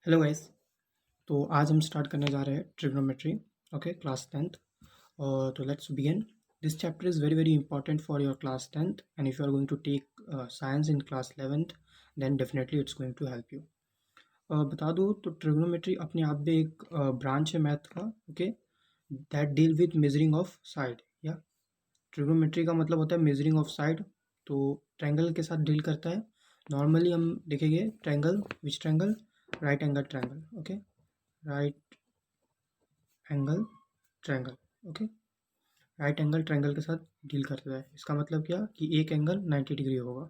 Hello guys. तो आज हम स्टार्ट करने जा रहे हैं ट्रिग्नोमेट्री। Okay, class 10th। और तो let's begin. This chapter is very very important for your class 10th and if you are going to take science in class 11th then definitely it's going to help you. बता दूँ तो trigonometry अपने आप में एक branch है math का। Okay, that deal with measuring of side. या ट्रिग्नोमेट्री का मतलब होता है मेजरिंग ऑफ साइड। तो ट्रायंगल के साथ डील करता है। नॉर्मली हम देखेंगे triangle, which triangle? Right angle triangle. Okay, right angle triangle. Okay, right angle triangle के साथ डील करता है। इसका मतलब क्या कि एक एंगल 90 डिग्री होगा।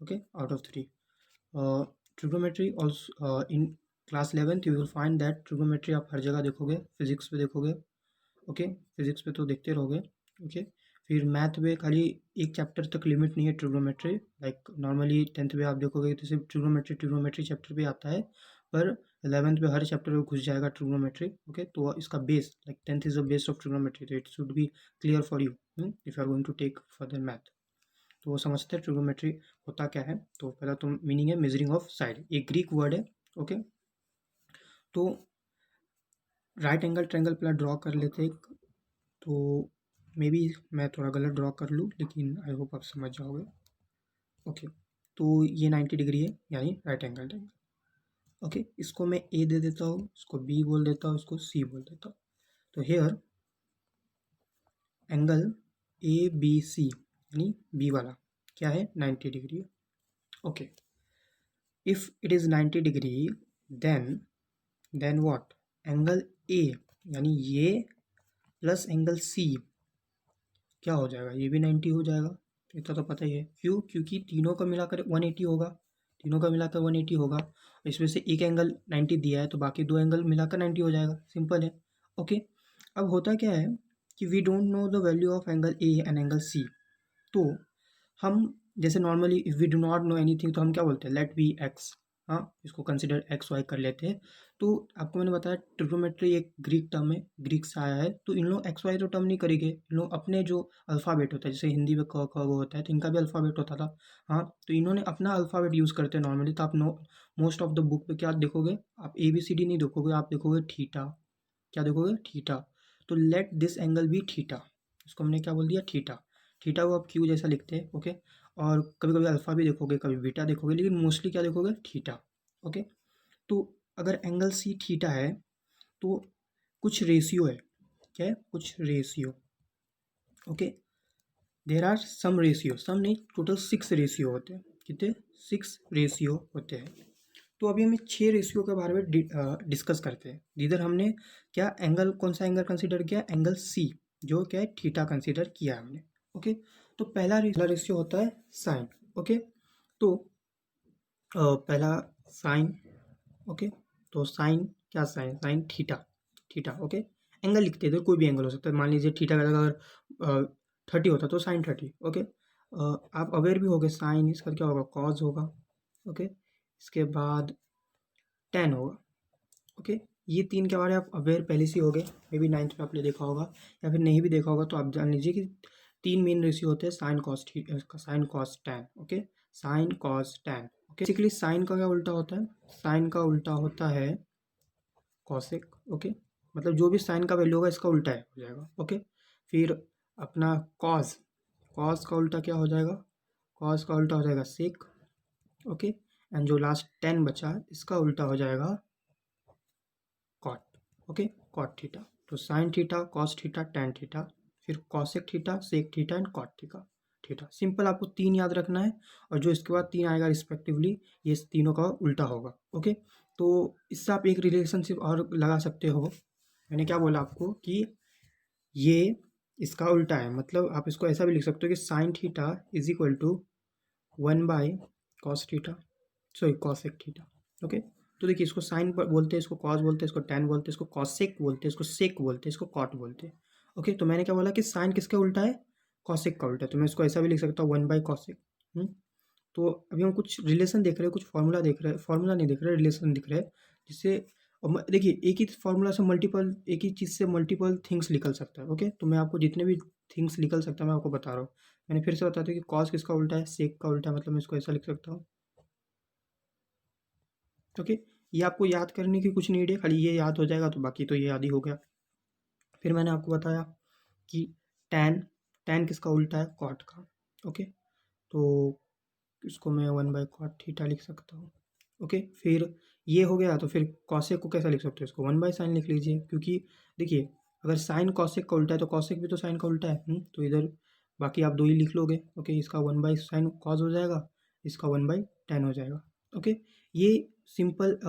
Okay, out of three. Trigonometry also in class 11th you will find that trigonometry आप हर जगह देखोगे, फिजिक्स पे देखोगे। ओके, फिजिक्स पे तो देखते रहोगे। ओके, फिर मैथ में खाली एक चैप्टर तक लिमिट नहीं है ट्रिग्नोमेट्री। लाइक नॉर्मली 10th में आप देखोगे तो सिर्फ ट्रिग्नोमेट्री चैप्टर पे आता है, पर 11th में हर चैप्टर में घुस जाएगा ट्रिग्नोमेट्री। ओके, तो इसका base, like 10th is the base of trigonometry, तो it should be clear for you if you are going to take further math. तो वो समझते हैं ट्रिग्नोमेट्री होता क्या है। तो पहला तो मीनिंग है मेजरिंग ऑफ साइड, एक ग्रीक वर्ड है। ओके, तो राइट एंगल ट्रायंगल पहला ड्रॉ कर लेते हैं। तो मे बी मैं थोड़ा गलत ड्रॉ कर लूँ, लेकिन आई होप आप समझ जाओगे। ओके, तो ये 90 डिग्री है, यानी राइट एंगल ट्रायंगल। ओके, इसको मैं ए दे देता हूँ, इसको बी बोल देता हूँ, इसको सी बोल देता हूँ। तो here angle A B C यानी बी वाला क्या है? 90 डिग्री है। Okay, if it is 90 degree then what? Angle A यानी ये प्लस एंगल सी क्या हो जाएगा? ये भी 90 हो जाएगा। इतना तो पता ही है। क्यों? क्योंकि तीनों का मिलाकर 180 होगा। तीनों का मिलाकर 180 होगा। इसमें से एक एंगल 90 दिया है तो बाकी दो एंगल मिलाकर 90 हो जाएगा। सिंपल है। ओके, अब होता क्या है कि we don't know the value of angle A and angle C. तो हम जैसे normally if we do not know anything तो हम क्या बोलते हैं? Let B X. हाँ, इसको कंसिडर एक्स वाई कर लेते हैं। तो आपको मैंने बताया ट्रिग्नोमेट्री एक ग्रीक टर्म है, ग्रीक से आया है। तो इन लोग एक्स वाई तो टर्म नहीं करेंगे। इन लोग अपने जो अल्फ़ाबेट होता है, जैसे हिंदी में क ख ग होता है तो इनका भी अल्फ़ाबेट होता था। हाँ, तो इन्होंने अपना अल्फ़ाबेट यूज़ करते हैं नॉर्मली। तो आप मोस्ट ऑफ द बुक पे क्या देखोगे? आप ए बी सी डी नहीं देखोगे, आप देखोगे थीटा। क्या देखोगे? थीटा। तो let this angle be theta. इसको हमने क्या बोल दिया? थीटा। थीटा को आप क्यू जैसा लिखते हैं। ओके, और कभी कभी अल्फ़ा भी देखोगे, कभी बीटा देखोगे, लेकिन मोस्टली क्या देखोगे? थीटा। ओके, तो अगर एंगल सी थीटा है तो कुछ रेशियो है। क्या है? कुछ ratio. Okay, there are some ratio, some नहीं, टोटल 6 रेशियो होते हैं। कितने? 6 रेशियो होते हैं। तो अभी हम 6 रेशियो के बारे में डिस्कस करते हैं। इधर हमने क्या एंगल, कौन सा एंगल कंसीडर किया? एंगल सी, जो क्या है? थीटा कंसीडर किया है हमने। ओके, तो पहला रेशियो होता है साइन। ओके, तो पहला साइन। ओके, तो साइन क्या? Sine sine theta. Theta. Okay, angle लिखते हैं, इधर कोई भी एंगल हो सकता है। मान लीजिए थीटा का जगह अगर 30 होता तो साइन 30। ओके, आप अवेयर भी होगे साइन इसका क्या होगा? कॉज होगा। ओके, इसके बाद टेन होगा। ओके, ये तीन के बारे में आप अवेयर पहले से ही होगे। मे बी 9th में आपने देखा होगा, या फिर नहीं भी देखा होगा तो आप जान लीजिए कि तीन मेन रेशियो होते हैं, sine cos sine cos tan. Okay, sine cos tan. Okay, basically sine का क्या उल्टा होता है? साइन का उल्टा होता है कॉसेक। ओके, मतलब जो भी साइन का वैल्यू होगा इसका उल्टा है हो जाएगा। ओके, फिर अपना कॉस, कॉस का उल्टा क्या हो जाएगा? कॉस का उल्टा हो जाएगा सेक। ओके, एंड जो लास्ट 10 बचा इसका उल्टा हो जाएगा कॉट। Okay, cot theta. तो sine theta, cos theta, tan theta, फिर cosec theta, sec theta and cot theta. Theta simple, आपको तीन याद रखना है, और जो इसके बाद तीन आएगा रिस्पेक्टिवली ये तीनों का उल्टा होगा। ओके, तो इससे आप एक रिलेशनशिप और लगा सकते हो। मैंने क्या बोला आपको कि ये इसका उल्टा है, मतलब आप इसको ऐसा भी लिख सकते हो कि sine theta is equal to 1 by cos theta, sorry cosec theta. Okay, तो देखिए इसको साइन बोलते हैं, इसको कॉस बोलते हैं, इसको टेन बोलते हैं, इसको कॉसेक बोलते हैं, इसको सेक बोलते हैं, इसको कॉट बोलते हैं। ओके, तो मैंने क्या बोला कि साइन किसका उल्टा है? कॉसेक का उल्टा है। तो मैं इसको ऐसा भी लिख सकता हूँ 1 बाई कॉसेक। तो अभी हम कुछ रिलेशन देख रहे हैं, कुछ फॉर्मूला देख रहे हैं, फॉर्मूला नहीं देख रहे, रिलेशन दिख रहे हैं, जिससे देखिए एक ही फार्मूला से मल्टीपल, एक ही चीज़ से मल्टीपल थिंग्स निकल सकता है। ओके, तो मैं आपको जितने भी थिंग्स निकल सकता है मैं आपको बता रहा हूँ। मैंने फिर से बता दिया कि कॉस किसका उल्टा है? सेक का उल्टा है, मतलब मैं इसको ऐसा लिख सकता हूँ। ओके, ये आपको याद करने की कुछ नीड है, खाली ये याद हो जाएगा तो बाकी तो ये याद ही हो गया। फिर मैंने आपको बताया कि टैन, टैन किसका उल्टा है, कॉट का। ओके, तो इसको मैं 1/cot थीटा लिख सकता हूँ। ओके, फिर ये हो गया, तो फिर कॉसेक को कैसा लिख सकते हो, इसको 1/sin लिख लीजिए, क्योंकि देखिए अगर साइन कॉसेक का उल्टा है तो कॉसेक भी तो साइन का उल्टा है। तो इधर बाकी आप दो ही लिख लोगे। ओके, इसका 1/sin कॉस हो जाएगा, इसका 1/tan हो जाएगा। ओके, ये सिंपल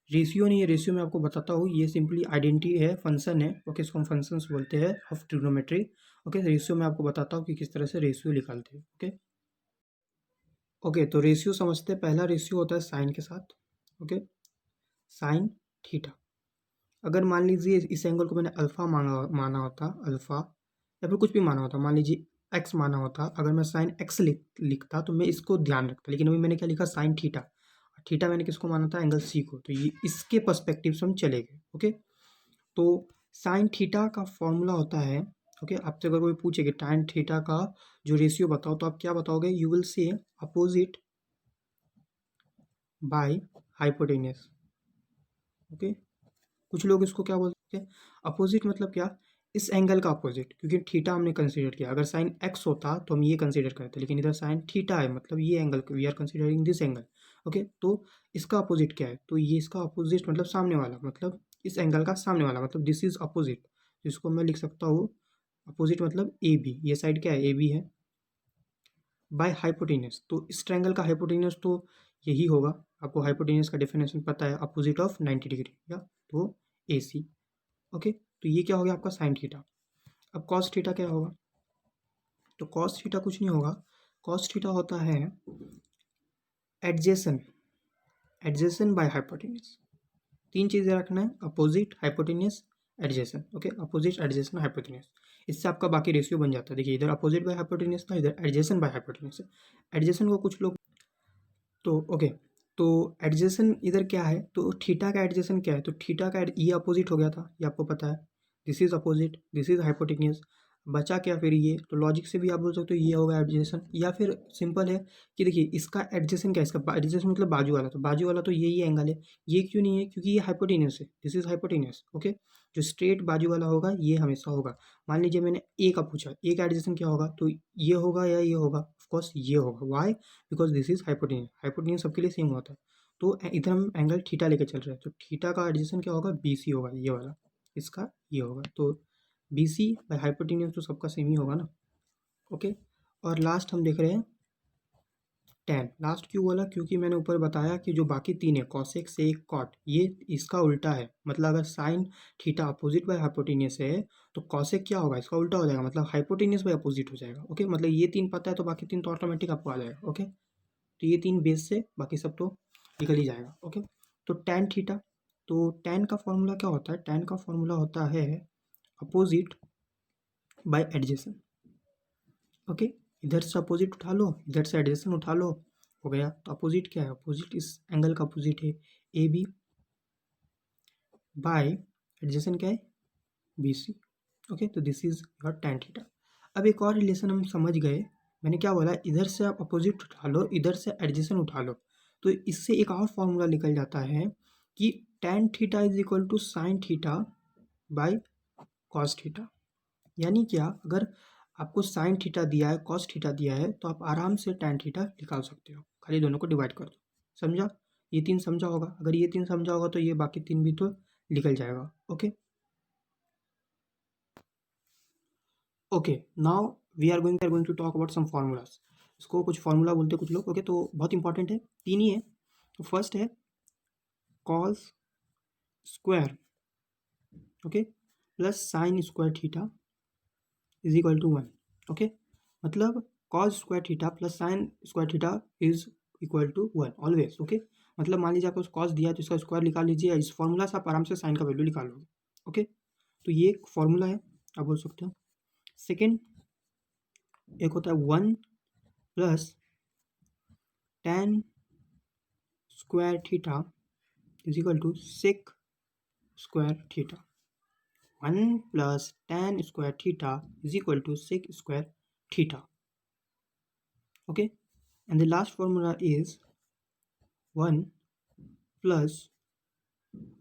रेशियो नहीं है, रेशियो मैं आपको बताता हूँ, ये सिंपली आइडेंटिटी है, फंक्शन है। ओके, इसको हम फंक्शंस बोलते हैं ऑफ ट्रिग्नोमेट्री। ओके, रेशियो मैं आपको बताता हूँ कि किस तरह से रेशियो निकालते हैं। ओके ओके, तो रेशियो समझते हैं। पहला रेशियो होता है साइन के साथ। Okay, sine theta. अगर मान लीजिए इस एंगल को मैंने अल्फा माना होता, अल्फा, या फिर कुछ भी माना होता, मान लीजिए एक्स माना होता, अगर मैं साइन एक्स लिखता तो मैं इसको ध्यान रखता, लेकिन अभी मैंने क्या लिखा, साइन थीटा। थीटा मैंने किसको माना था, एंगल सी को, तो ये इसके पर्सपेक्टिव से हम चले गए। ओके, तो साइन थीटा का फॉर्मूला होता है, ओके, आपसे अगर कोई पूछे कि tan थीटा का जो रेशियो बताओ, तो आप क्या बताओगे, you will say opposite bye hypotenuse. Okay, कुछ लोग इसको क्या बोलते हैं, अपोजिट मतलब क्या, इस एंगल का अपोजिट, क्योंकि थीटा हमने कंसीडर किया। अगर साइन एक्स होता तो हम ये कंसीडर करते, लेकिन इधर साइन थीटा है, मतलब ये angle, we are considering this angle. Okay, तो इसका अपोजिट क्या है, तो ये इसका अपोजिट मतलब सामने वाला, मतलब इस एंगल का सामने वाला, मतलब दिस इज अपोजिट। जिसको मैं लिख सकता हूँ अपोजिट मतलब ए बी, ये साइड क्या है, ए बी है, बाय हाइपोटेन्यूस। तो इस ट्रायंगल का हाइपोटेन्यूस तो यही होगा। आपको हाइपोटेन्यूस का डेफिनेशन पता है, अपोजिट ऑफ 90 डिग्री, या तो ए सी। ओके, तो ये क्या हो गया आपका साइन थीटा। अब कॉस थीटा क्या होगा, तो कॉस थीटा कुछ नहीं होगा, कॉस थीटा होता है एडजेसन, एडजेसन बाय हाइपोटेन्यूस। तीन चीज़ें रखना है, opposite, hypotenuse, adjacent. Okay, opposite, adjacent, hypotenuse. इससे आपका बाकी रेशियो बन जाता है। देखिए इधर अपोजिट बाय हाइपोटेन्यूस था, इधर एडजेसन बाय हाइपोटेन्यूस है। एडजेसन को कुछ लोग, तो ओके, तो एडजेसन इधर क्या है, तो थीटा का एडजेसन क्या है, तो थीटा का ये अपोजिट हो गया था, ये आपको पता है, this is opposite, this is hypotenuse. बचा क्या फिर ये, तो लॉजिक से भी आप बोल सकते हो ये होगा एडजेसन, या फिर सिंपल है कि देखिए इसका एडजेसन क्या है, इसका एडजेसन मतलब बाजू वाला, तो बाजू वाला तो यही एंगल है। ये क्यों नहीं है, क्योंकि ये हाइपोटेन्यूस है, दिस इज हाइपोटेन्यूस। ओके, जो स्ट्रेट बाजू वाला होगा ये हमेशा होगा। मान लीजिए मैंने ए का पूछा, ए का एडजेसन क्या होगा, तो ये होगा या ये होगा, ऑफकोर्स ये होगा। Why, because this is hypotenuse, hypotenuse सबके लिए सेम होता है। तो इधर हम एंगल थीटा लेके चल रहे हैं, तो थीटा का एडजेसन क्या होगा, बी सी होगा, ये वाला, इसका ये होगा, तो बी सी बाई हाइपोटेन्यूस तो सबका सेम ही होगा ना। ओके, और लास्ट हम देख रहे हैं टेन। लास्ट क्यों बोला, क्योंकि मैंने ऊपर बताया कि जो बाकी तीन है, कॉसेक सेक कॉट, ये इसका उल्टा है। मतलब अगर sine theta opposite bye hypotenuse है तो कॉसेक क्या होगा, इसका उल्टा हो जाएगा, मतलब हाइपोटेन्यूस बाय अपोजिट हो जाएगा। ओके, मतलब ये तीन पता है तो बाकी तीन तो ऑटोमेटिक आपको आ जाएगा। ओके, तो ये तीन बेस से बाकी सब तो निकल ही जाएगा। ओके, तो टैन थीटा, तो टैन का फॉर्मूला क्या होता है, टैन का फॉर्मूला होता है अपोजिट बाय एडजेसन। ओके, इधर से अपोजिट उठा लो, इधर से एडजेसन उठा लो, हो गया। तो अपोजिट क्या है, अपोजिट इस एंगल का अपोजिट है ए बी, बाय एडजेसन क्या है, बी सी। ओके, तो this is your tan theta. अब एक और रिलेशन हम समझ गए, मैंने क्या बोला, इधर से आप अपोजिट उठा लो, इधर से एडजेसन उठा लो, तो इससे एक और फॉर्मूला निकल जाता है कि tan theta is equal to sine theta by cos theta. यानी क्या, अगर आपको साइन थीटा दिया है, कॉस थीटा दिया है, तो आप आराम से टैन थीटा निकाल सकते हो, खाली दोनों को डिवाइड कर दो। समझा, ये तीन समझा होगा, अगर ये तीन समझा होगा तो ये बाकी तीन भी तो निकल जाएगा। Okay okay, now we are going to talk about some formulas. इसको कुछ फार्मूला बोलते हैं कुछ लोग। ओके, तो बहुत इंपॉर्टेंट है, तीन ही है। तो फर्स्ट है cos square, okay, plus sine square theta is equal to one. Okay, मतलब cos square theta plus sine square theta is equal to one always. Okay, मतलब मान लीजिए आपको कॉस दिया है तो इसका स्क्वायर निकाल लीजिए, इस फॉर्मूला से आप आराम से साइन का वैल्यू निकालोगे। ओके, तो ये एक फॉर्मूला है, आप बोल सकते हो। सेकेंड एक होता है one plus tan square theta is equal to sec square theta. One plus tan square theta is equal to sec square theta. Okay, and the last formula is 1 plus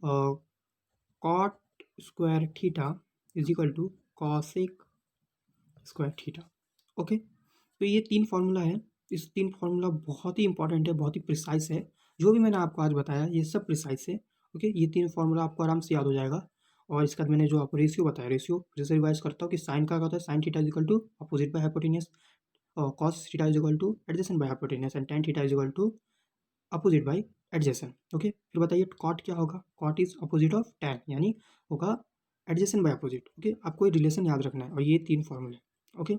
cot square theta is equal to cosec square theta. Okay, तो ये 3 formula है। इस 3 formula बहुत ही important है, बहुत ही precise है। जो भी मैंने आपको आज बताया ये सब प्रिसाइज है। ओके, ये 3 फार्मूला आपको आराम से याद हो जाएगा। और इसके बाद मैंने जो आपको रेशियो बताया, रेशियो फिर से रिवाइज करता हूँ कि साइन का क्या होता है, sine theta is equal to opposite by hypotenuse, और cos theta is equal to adjacent by hypotenuse, and tan theta is equal to opposite by adjacent. Okay, फिर बताइए कॉट क्या होगा, cot is opposite of tan, यानी होगा adjacent bye opposite. Okay, आपको ये relation याद रखना है और ये 3 फार्मूले। ओके,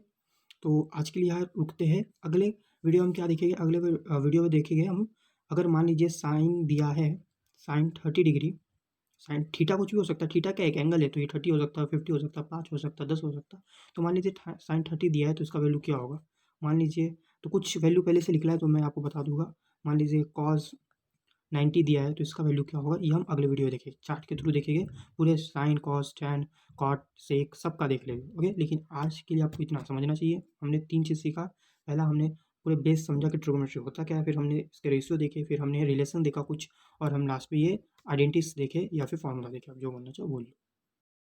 तो आज के लिए यहाँ रुकते हैं। अगले वीडियो हम क्या देखेंगे, अगले वीडियो में देखेंगे हम, अगर मान लीजिए साइन दिया है, साइन 30 डिग्री, साइन थीटा कुछ भी हो सकता है, थीटा का एक एंगल है, तो ये 30 हो सकता है, 50 हो सकता है, 5 हो सकता है, 10 हो सकता है। तो मान लीजिए साइन 30 दिया है तो इसका वैल्यू क्या होगा, मान लीजिए, तो कुछ वैल्यू पहले से लिखना है तो मैं आपको बता दूंगा। मान लीजिए कॉस 90 दिया है तो इसका वैल्यू क्या होगा, ये हम अगले वीडियो देखेंगे, चार्ट के थ्रू देखेंगे, पूरे sine cos tan cot sec सबका देख लेंगे। ओके, लेकिन आज के लिए आपको इतना समझना चाहिए, हमने 3 चीज़ सीखा। पहला हमने पूरे बेस समझा कि ट्रिग्नोमेट्री होता क्या है, फिर हमने इसके रेशियो देखे, फिर हमने रिलेशन देखा कुछ, और हम लास्ट में ये आइडेंटिटीज देखे या फिर फॉर्मूला देखे, आप जो बोलना चाहो बोलिए।